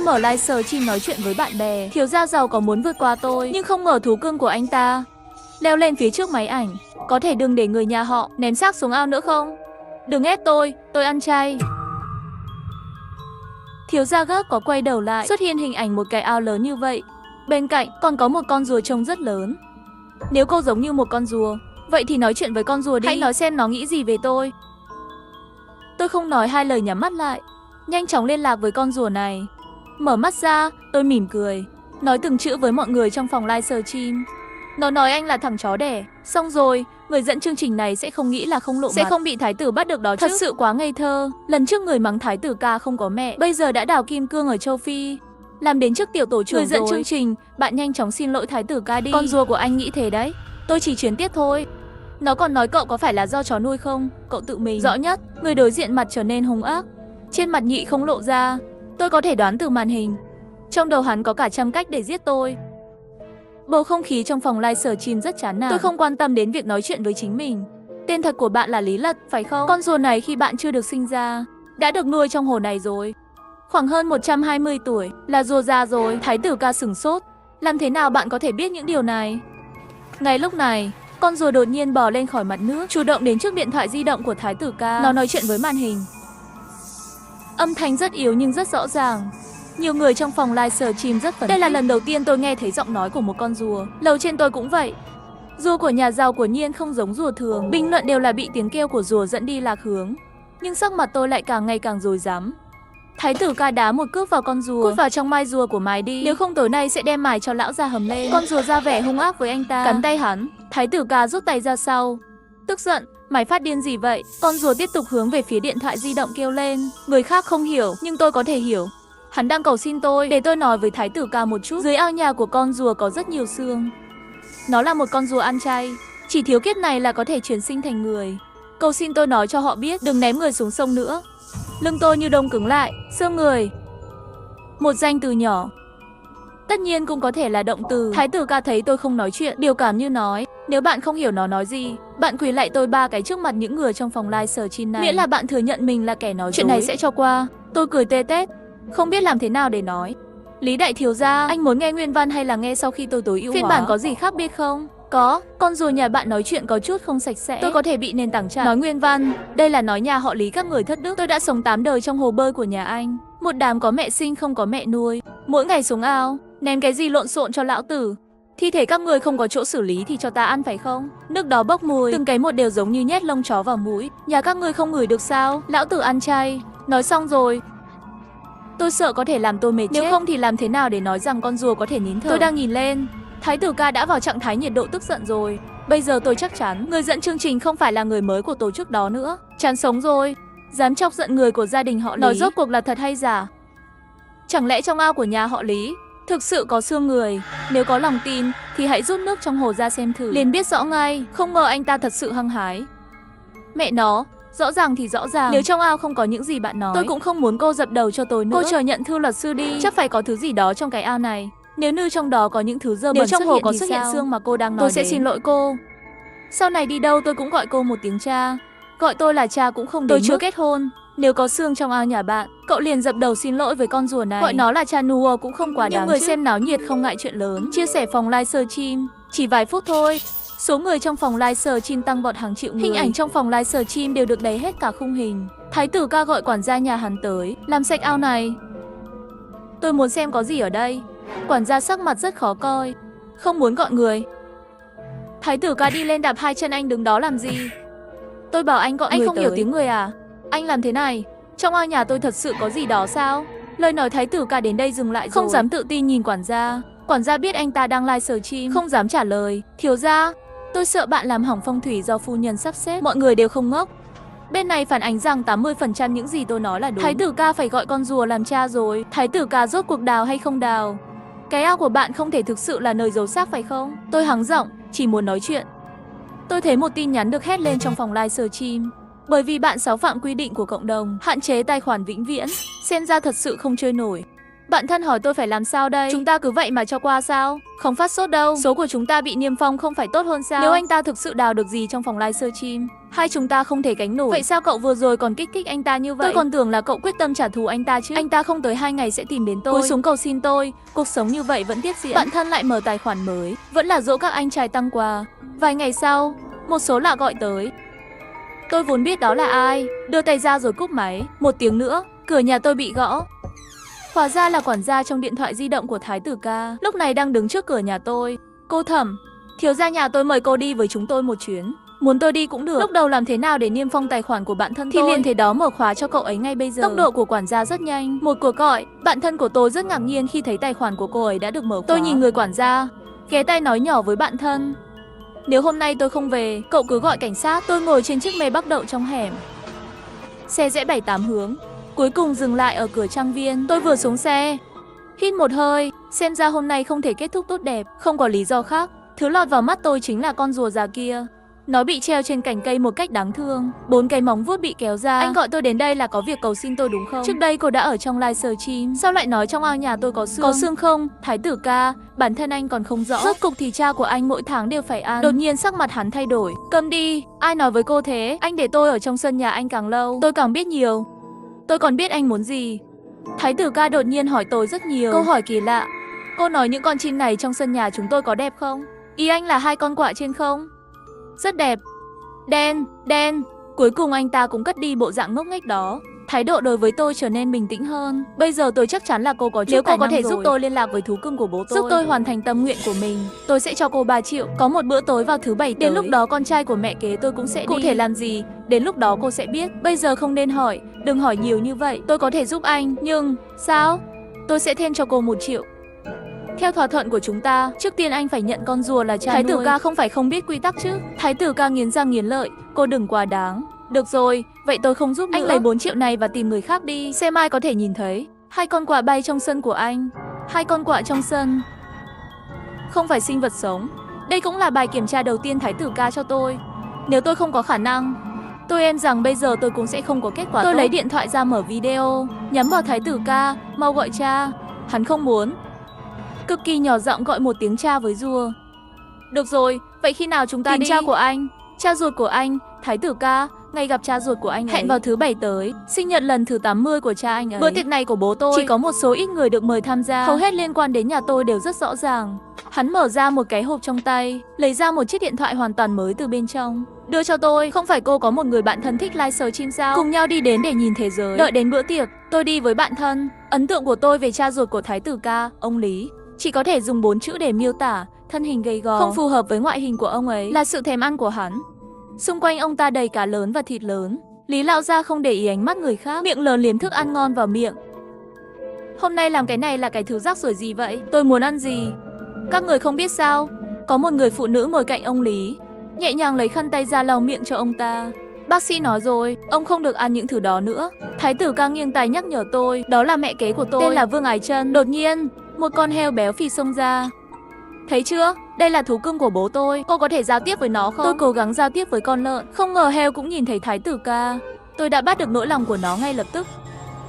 mở livestream nói chuyện với bạn bè. Thiếu gia giàu có muốn vượt qua tôi, nhưng không ngờ thú cưng của anh ta leo lên phía trước máy ảnh. Có thể đừng để người nhà họ ném xác xuống ao nữa không? Đừng ép tôi ăn chay. Thiếu gia gấp có quay đầu lại, xuất hiện hình ảnh một cái ao lớn như vậy. Bên cạnh còn có một con rùa trông rất lớn. Nếu cô giống như một con rùa, vậy thì nói chuyện với con rùa đi. Hãy nói xem nó nghĩ gì về tôi. Tôi không nói hai lời, nhắm mắt lại, nhanh chóng liên lạc với con rùa này. Mở mắt ra, tôi mỉm cười, nói từng chữ với mọi người trong phòng livestream. Nó nói anh là thằng chó đẻ. Xong rồi, người dẫn chương trình này sẽ không nghĩ là không lộ mặt, sẽ không bị thái tử bắt được đó chứ. Thật sự quá ngây thơ. Lần trước người mắng thái tử ca không có mẹ, bây giờ đã đào kim cương ở châu Phi, làm đến chức tiểu tổ trưởng. Người dẫn chương trình, bạn nhanh chóng xin lỗi thái tử ca đi. Con rùa của anh nghĩ thế đấy. Tôi chỉ chuyển tiết thôi. Nó còn nói cậu có phải là do chó nuôi không? Cậu tự mình rõ nhất. Người đối diện mặt trở nên hung ác, trên mặt nhị không lộ ra. Tôi có thể đoán từ màn hình, trong đầu hắn có cả trăm cách để giết tôi. Bầu không khí trong phòng livestream rất chán nản. Tôi không quan tâm đến việc nói chuyện với chính mình. Tên thật của bạn là Lý Lật, phải không? Con rùa này khi bạn chưa được sinh ra đã được nuôi trong hồ này rồi. Khoảng hơn 120 tuổi, là rùa già rồi. Thái tử ca sửng sốt. Làm thế nào bạn có thể biết những điều này? Ngay lúc này, con rùa đột nhiên bò lên khỏi mặt nước, chủ động đến trước điện thoại di động của thái tử ca. Nó nói chuyện với màn hình. Âm thanh rất yếu nhưng rất rõ ràng. Nhiều người trong phòng livestream rất phấn khích. Đây là lần đầu tiên tôi nghe thấy giọng nói của một con rùa. Lầu trên tôi cũng vậy. Rùa của nhà giàu của nhiên không giống rùa thường. Bình luận đều là bị tiếng kêu của rùa dẫn đi lạc hướng. Nhưng sắc mặt tôi lại càng ngày càng rối rắm. Thái tử ca đá một cước vào con rùa. Cút vào trong mai rùa của mày đi, nếu không tối nay sẽ đem mày cho lão già hầm lên. Con rùa ra vẻ hung ác với anh ta, cắn tay hắn. Thái tử ca rút tay ra sau, tức giận. Mày phát điên gì vậy? Con rùa tiếp tục hướng về phía điện thoại di động kêu lên. Người khác không hiểu, nhưng tôi có thể hiểu. Hắn đang cầu xin tôi để tôi nói với thái tử ca một chút. Dưới ao nhà của con rùa có rất nhiều xương. Nó là một con rùa ăn chay, chỉ thiếu kiếp này là có thể chuyển sinh thành người. Cầu xin tôi nói cho họ biết đừng ném người xuống sông nữa. Lưng tôi như đông cứng lại. Xương người, một danh từ nhỏ, tất nhiên cũng có thể là động từ. Thái tử ca thấy tôi không nói chuyện, biểu cảm như nói, nếu bạn không hiểu nó nói gì, bạn quỳ lại tôi 3 cái trước mặt những người trong phòng livestream này. Miễn là bạn thừa nhận mình là kẻ nói dối, chuyện này sẽ cho qua. Tôi cười tê tét, không biết làm thế nào để nói. Lý đại thiếu gia, anh muốn nghe nguyên văn hay là nghe sau khi tôi tối ưu hóa? Phiên bản có gì khác biệt không? Có, con rùa nhà bạn nói chuyện có chút không sạch sẽ. Tôi có thể bị nền tảng chặn. Nói nguyên văn, đây là nói nhà họ Lý các người thất đức. Tôi đã sống 8 đời trong hồ bơi của nhà anh. Một đám có mẹ sinh không có mẹ nuôi. Mỗi ngày xuống ao, ném cái gì lộn xộn cho lão tử. Thi thể các người không có chỗ xử lý thì cho ta ăn phải không? Nước đó bốc mùi, từng cái một đều giống như nhét lông chó vào mũi. Nhà các người không ngửi được sao? Lão tử ăn chay. Nói xong rồi. Tôi sợ có thể làm tôi mệt chết. Nếu không thì làm thế nào để nói rằng con rùa có thể nín thở? Tôi đang nhìn lên. Thái tử ca đã vào trạng thái nhiệt độ tức giận rồi. Bây giờ tôi chắc chắn người dẫn chương trình không phải là người mới của tổ chức đó nữa. Chán sống rồi. Dám chọc giận người của gia đình họ Lý. Nói rốt cuộc là thật hay giả? Chẳng lẽ trong ao của nhà họ Lý thực sự có xương người? Nếu có lòng tin thì hãy rút nước trong hồ ra xem thử, liền biết rõ ngay. Không ngờ anh ta thật sự hăng hái. Mẹ nó, rõ ràng thì rõ ràng. Nếu trong ao không có những gì bạn nói, tôi cũng không muốn cô dập đầu cho tôi nữa. Cô chờ nhận thư luật sư đi. Chắc phải có thứ gì đó trong cái ao này. Nếu như trong đó có những thứ dơ bẩn, nếu trong hồ có xuất hiện xương mà cô đang nói, tôi sẽ xin lỗi cô. Sau này đi đâu tôi cũng gọi cô một tiếng cha. Gọi tôi là cha cũng không đến. Tôi chưa kết hôn. Nếu có xương trong ao nhà bạn, cậu liền dập đầu xin lỗi với con rùa này. Gọi nó là cha nua cũng không quá đáng. Những người xem náo nhiệt không ngại chuyện lớn. Chia sẻ phòng livestream chỉ vài phút thôi, số người trong phòng livestream tăng vọt hàng triệu người. Hình ảnh trong phòng livestream đều được đầy hết cả khung hình. Thái tử ca gọi quản gia nhà hắn tới làm sạch ao này. Tôi muốn xem có gì ở đây. Quản gia sắc mặt rất khó coi, không muốn gọi người. Thái tử ca đi lên đạp 2 chân. Anh đứng đó làm gì? Tôi bảo anh gọi người tới. Anh không hiểu tiếng người à? Anh làm thế này, trong ao nhà tôi thật sự có gì đó sao? Lời nói thái tử ca đến đây dừng lại rồi. Không dám tự tin nhìn quản gia. Quản gia biết anh ta đang livestream, không dám trả lời. Thiếu gia, tôi sợ bạn làm hỏng phong thủy do phu nhân sắp xếp. Mọi người đều không ngốc. Bên này phản ánh rằng 80% những gì tôi nói là đúng. Thái tử ca phải gọi con rùa làm cha rồi. Thái tử ca rốt cuộc đào hay không đào? Cái ao của bạn không thể thực sự là nơi giấu xác phải không? Tôi hắng giọng, chỉ muốn nói chuyện. Tôi thấy một tin nhắn được hét lên trong phòng livestream. Bởi vì bạn xáo phạm quy định của cộng đồng, hạn chế tài khoản vĩnh viễn, xem ra thật sự không chơi nổi. Bạn thân hỏi tôi phải làm sao đây? Chúng ta cứ vậy mà cho qua sao? Không phát sốt đâu. Số của chúng ta bị niêm phong không phải tốt hơn sao? Nếu anh ta thực sự đào được gì trong phòng livestream, hai chúng ta không thể gánh nổi. Vậy sao cậu vừa rồi còn kích thích anh ta như vậy? Tôi còn tưởng là cậu quyết tâm trả thù anh ta chứ. Anh ta không tới 2 ngày sẽ tìm đến tôi, cúi xuống cầu xin tôi. Cuộc sống như vậy vẫn tiếp diễn. Bạn thân lại mở tài khoản mới, vẫn là dỗ các anh trai tăng quà. Vài ngày sau, một số lạ gọi tới. Tôi vốn biết đó là ai, đưa tay ra rồi cúp máy. Một tiếng nữa, cửa nhà tôi bị gõ. Hóa ra là quản gia trong điện thoại di động của Thái tử ca, lúc này đang đứng trước cửa nhà tôi. Cô Thẩm, thiếu gia nhà tôi mời cô đi với chúng tôi một chuyến. Muốn tôi đi cũng được. Lúc đầu làm thế nào để niêm phong tài khoản của bạn thân tôi? Thì liền thế đó mở khóa cho cậu ấy ngay bây giờ. Tốc độ của quản gia rất nhanh. Một cuộc gọi, bạn thân của tôi rất ngạc nhiên khi thấy tài khoản của cô ấy đã được mở khóa. Tôi nhìn người quản gia, ghé tay nói nhỏ với bạn thân. Nếu hôm nay tôi không về, cậu cứ gọi cảnh sát. Tôi ngồi trên chiếc mê bắc đậu trong hẻm. Xe rẽ 7-8 hướng, cuối cùng dừng lại ở cửa trang viên. Tôi vừa xuống xe, hít một hơi, xem ra hôm nay không thể kết thúc tốt đẹp, không có lý do khác. Thứ lọt vào mắt tôi chính là con rùa già kia. Nó bị treo trên cành cây một cách đáng thương, 4 cái móng vuốt bị kéo ra. Anh gọi tôi đến đây là có việc cầu xin tôi đúng không? Trước đây cô đã ở trong livestream, sao lại nói trong ao nhà tôi có xương? Có xương không? Thái tử ca, bản thân anh còn không rõ. Rốt cục thì cha của anh mỗi tháng đều phải ăn. Đột nhiên sắc mặt hắn thay đổi. Câm đi, ai nói với cô thế? Anh để tôi ở trong sân nhà anh càng lâu, tôi càng biết nhiều. Tôi còn biết anh muốn gì. Thái tử ca đột nhiên hỏi tôi rất nhiều câu hỏi kỳ lạ. Cô nói những con chim này trong sân nhà chúng tôi có đẹp không? Ý anh là 2 con quạ trên không? Rất đẹp. Đen, đen. Cuối cùng anh ta cũng cất đi bộ dạng ngốc nghếch đó. Thái độ đối với tôi trở nên bình tĩnh hơn. Bây giờ tôi chắc chắn là cô có chút tài năng. Nếu cô có thể giúp tôi liên lạc với thú cưng của bố tôi, giúp tôi hoàn thành tâm nguyện của mình, tôi sẽ cho cô 3 triệu. Có một bữa tối vào thứ 7 tới. Đến lúc đó con trai của mẹ kế tôi cũng sẽ đi. Cụ thể làm gì, đến lúc đó cô sẽ biết. Bây giờ không nên hỏi, đừng hỏi nhiều như vậy. Tôi có thể giúp anh, nhưng... Sao? Tôi sẽ thêm cho cô 1 triệu. Theo thỏa thuận của chúng ta, trước tiên anh phải nhận con rùa là cha nuôi. Thái tử ca không phải không biết quy tắc chứ? Thái tử ca nghiến răng nghiến lợi, cô đừng quá đáng. Được rồi, vậy tôi không giúp nữa. Anh lấy 4 triệu này và tìm người khác đi, xem ai có thể nhìn thấy. 2 con quạ bay trong sân của anh. 2 con quạ trong sân. Không phải sinh vật sống. Đây cũng là bài kiểm tra đầu tiên Thái tử ca cho tôi. Nếu tôi không có khả năng, tôi em rằng bây giờ tôi cũng sẽ không có kết quả tốt. Tôi lấy điện thoại ra mở video, nhắm vào Thái tử ca, mau gọi cha. Hắn không muốn. Cực kỳ nhỏ giọng gọi một tiếng cha với rùa. Được rồi, vậy khi nào chúng ta tìm đi? Cha của anh, cha ruột của anh, Thái tử ca, ngày gặp cha ruột của anh ấy. Hẹn vào thứ 7 tới, sinh nhật lần thứ 80 của cha anh ấy. Bữa tiệc này của bố tôi chỉ có một số ít người được mời tham gia, hầu hết liên quan đến nhà tôi đều rất rõ ràng. Hắn mở ra một cái hộp trong tay, lấy ra một chiếc điện thoại hoàn toàn mới từ bên trong, đưa cho tôi. Không phải cô có một người bạn thân thích livestream sao? Cùng nhau đi đến để nhìn thế giới. Đợi đến bữa tiệc, tôi đi với bạn thân. Ấn tượng của tôi về cha ruột của Thái tử ca, ông Lý, chỉ có thể dùng 4 chữ để miêu tả. Thân hình gầy gò, không phù hợp với ngoại hình của ông ấy, là sự thèm ăn của hắn. Xung quanh ông ta đầy cá lớn và thịt lớn. Lý lão gia không để ý ánh mắt người khác, miệng lớn liếm thức ăn ngon vào miệng. Hôm nay làm cái này là cái thứ rác rưởi gì vậy? Tôi muốn ăn gì? Các người không biết sao? Có một người phụ nữ ngồi cạnh ông Lý, nhẹ nhàng lấy khăn tay ra lau miệng cho ông ta. Bác sĩ nói rồi, ông không được ăn những thứ đó nữa. Thái tử ca nghiêng tai nhắc nhở tôi, đó là mẹ kế của tôi, tên là Vương Ái Chân. Đột nhiên, một con heo béo phì xông ra. Thấy chưa? Đây là thú cưng của bố tôi. Cô có thể giao tiếp với nó không? Tôi cố gắng giao tiếp với con lợn. Không ngờ heo cũng nhìn thấy Thái tử ca. Tôi đã bắt được nỗi lòng của nó ngay lập tức.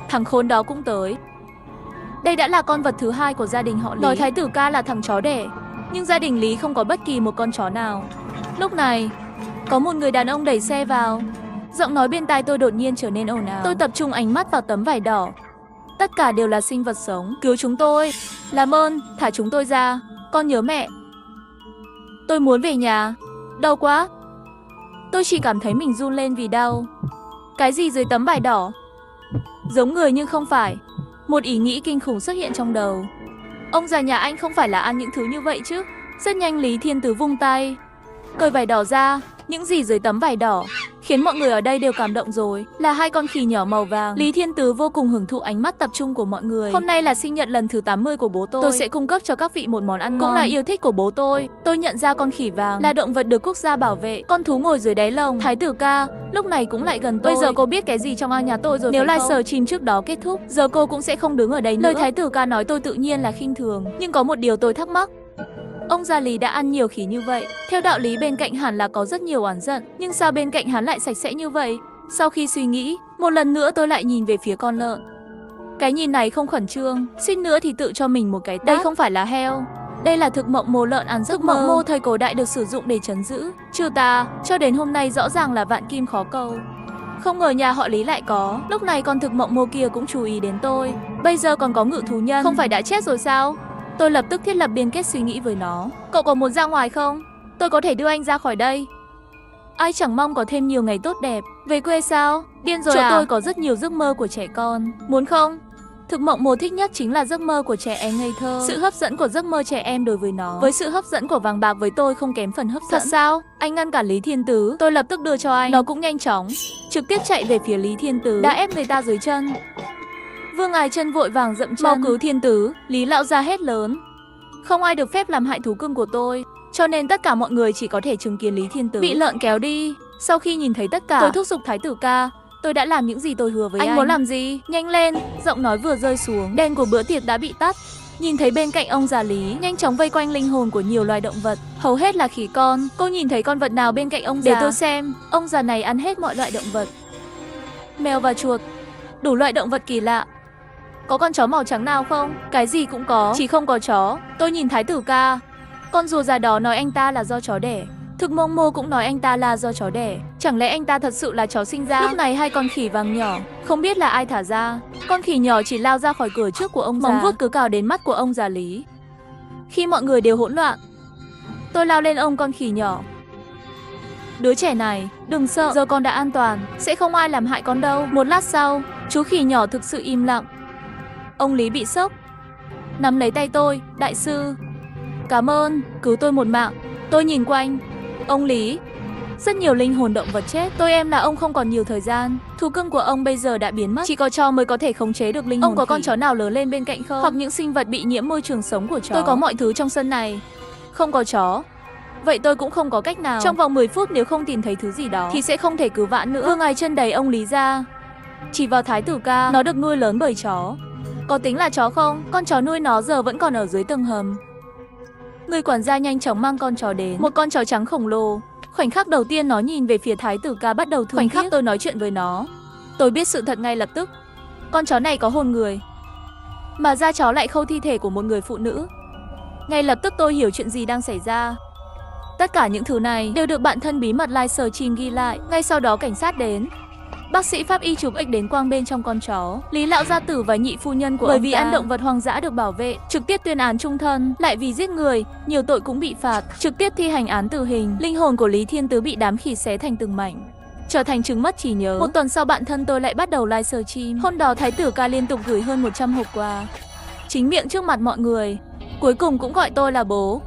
Thằng khốn đó cũng tới. Đây đã là con vật thứ 2 của gia đình họ Lý. Nói Thái tử ca là thằng chó đẻ, nhưng gia đình Lý không có bất kỳ một con chó nào. Lúc này, có một người đàn ông đẩy xe vào. Giọng nói bên tai tôi đột nhiên trở nên ồn ào. Tôi tập trung ánh mắt vào tấm vải đỏ. Tất cả đều là sinh vật sống. Cứu chúng tôi. Làm ơn, thả chúng tôi ra. Con nhớ mẹ. Tôi muốn về nhà. Đau quá. Tôi chỉ cảm thấy mình run lên vì đau. Cái gì dưới tấm vải đỏ? Giống người nhưng không phải. Một ý nghĩ kinh khủng xuất hiện trong đầu. Ông già nhà anh không phải là ăn những thứ như vậy chứ? Rất nhanh Lý Thiên Tứ vung tay, cởi vải đỏ ra. Những gì dưới tấm vải đỏ khiến mọi người ở đây đều cảm động rồi. Là 2 con khỉ nhỏ màu vàng. Lý Thiên Tứ vô cùng hưởng thụ ánh mắt tập trung của mọi người. Hôm nay là sinh nhật lần thứ 80 của bố tôi. Tôi sẽ cung cấp cho các vị một món ăn ngon. Cũng là yêu thích của bố tôi. Tôi nhận ra con khỉ vàng là động vật được quốc gia bảo vệ. Con thú ngồi dưới đáy lồng. Thái tử ca lúc này cũng lại gần tôi. Bây giờ cô biết cái gì trong ao nhà tôi rồi. Nếu livestream trước đó kết thúc, giờ cô cũng sẽ không đứng ở đây nữa. Lời Thái tử ca nói tôi tự nhiên là khinh thường, nhưng có một điều tôi thắc mắc. Ông già Lý đã ăn nhiều khỉ như vậy, theo đạo lý bên cạnh hẳn là có rất nhiều oán giận, nhưng sao bên cạnh hắn lại sạch sẽ như vậy? Sau khi suy nghĩ, một lần nữa tôi lại nhìn về phía con lợn. Cái nhìn này không khẩn trương, suýt nữa thì tự cho mình một cái tát. Đây không phải là heo, đây là thực mộng mô lợn ăn giấc mơ. Thực mộng mô thời cổ đại được sử dụng để trấn giữ trừ tà, cho đến hôm nay rõ ràng là vạn kim khó cầu. Không ngờ nhà họ Lý lại có. Lúc này con thực mộng mô kia cũng chú ý đến tôi. Bây giờ còn có ngự thú nhân, không phải đã chết rồi sao? Tôi lập tức thiết lập biên kết suy nghĩ với nó. Cậu có muốn ra ngoài không? Tôi có thể đưa anh ra khỏi đây. Ai chẳng mong có thêm nhiều ngày tốt đẹp. Về quê sao? Điên rồi à? Chỗ tôi có rất nhiều giấc mơ của trẻ con. Muốn không? Thực mộng mô thích nhất chính là giấc mơ của trẻ em ngây thơ. Sự hấp dẫn của giấc mơ trẻ em đối với nó, với sự hấp dẫn của vàng bạc với tôi không kém phần hấp dẫn. Thật sao? Anh ngăn cản Lý Thiên Tứ. Tôi lập tức đưa cho anh. Nó cũng nhanh chóng trực tiếp chạy về phía Lý Thiên Tứ, đã ép người ta dưới chân. Vương Ái Chân vội vàng dậm chân. Mau cứu Thiên Tứ! Lý lão gia hét lớn. Không ai được phép làm hại thú cưng của tôi, cho nên tất cả mọi người chỉ có thể chứng kiến Lý Thiên Tứ bị lợn kéo đi. Sau khi nhìn thấy tất cả, tôi thúc giục Thái tử ca. Tôi đã làm những gì tôi hứa với anh. Anh muốn làm gì? Nhanh lên! Giọng nói vừa rơi xuống, đèn của bữa tiệc đã bị tắt. Nhìn thấy bên cạnh ông già Lý nhanh chóng vây quanh linh hồn của nhiều loài động vật, hầu hết là khỉ con. Cô nhìn thấy con vật nào bên cạnh ông già? Để tôi xem. Ông già này ăn hết mọi loại động vật, mèo và chuột, đủ loại động vật kỳ lạ. Có con chó màu trắng nào không? Cái gì cũng có, chỉ không có chó. Tôi nhìn Thái tử ca. Con rùa già đó nói anh ta là do chó đẻ. Thực mông mô cũng nói anh ta là do chó đẻ. Chẳng lẽ anh ta thật sự là chó sinh ra? Lúc này hai con khỉ vàng nhỏ, không biết là ai thả ra. Con khỉ nhỏ chỉ lao ra khỏi cửa trước của ông già, móng vuốt cứ cào đến mắt của ông già Lý. Khi mọi người đều hỗn loạn, tôi lao lên ôm con khỉ nhỏ. Đứa trẻ này, đừng sợ, giờ con đã an toàn, sẽ không ai làm hại con đâu. Một lát sau, chú khỉ nhỏ thực sự im lặng. Ông Lý bị sốc, nắm lấy tay tôi. Đại sư, cảm ơn, cứu tôi một mạng. Tôi nhìn quanh. Ông Lý, rất nhiều linh hồn động vật chết. Tôi em là ông không còn nhiều thời gian. Thú cưng của ông bây giờ đã biến mất. Chỉ có chó mới có thể khống chế được linh hồn. Ông có con chó nào lớn lên bên cạnh không? Hoặc những sinh vật bị nhiễm môi trường sống của chó? Tôi có mọi thứ trong sân này. Không có chó, vậy tôi cũng không có cách nào. Trong vòng 10 phút nếu không tìm thấy thứ gì đó thì sẽ không thể cứu vãn nữa. Vương Ái Chân đẩy ông Lý ra, chỉ vào Thái tử ca. Nó được nuôi lớn bởi chó. Có tính là chó không? Con chó nuôi nó giờ vẫn còn ở dưới tầng hầm. Người quản gia nhanh chóng mang con chó đến. Một con chó trắng khổng lồ. Khoảnh khắc đầu tiên nó nhìn về phía Thái tử ca bắt đầu thương. Khoảnh khắc tôi nói chuyện với nó, tôi biết sự thật ngay lập tức. Con chó này có hồn người, mà da chó lại khâu thi thể của một người phụ nữ. Ngay lập tức tôi hiểu chuyện gì đang xảy ra. Tất cả những thứ này đều được bạn thân bí mật Lai Sở Chin ghi lại. Ngay sau đó cảnh sát đến. Bác sĩ pháp y chụp X đến quang bên trong con chó. Lý lão gia tử và nhị phu nhân của bởi vì ăn động vật hoang dã được bảo vệ, trực tiếp tuyên án chung thân. Lại vì giết người, nhiều tội cũng bị phạt, trực tiếp thi hành án tử hình. Linh hồn của Lý Thiên Tứ bị đám khỉ xé thành từng mảnh, trở thành chứng mất trí nhớ. Một tuần sau bạn thân tôi lại bắt đầu live stream. Hôm đó Thái tử ca liên tục gửi hơn 100 hộp quà, chính miệng trước mặt mọi người. Cuối cùng cũng gọi tôi là bố.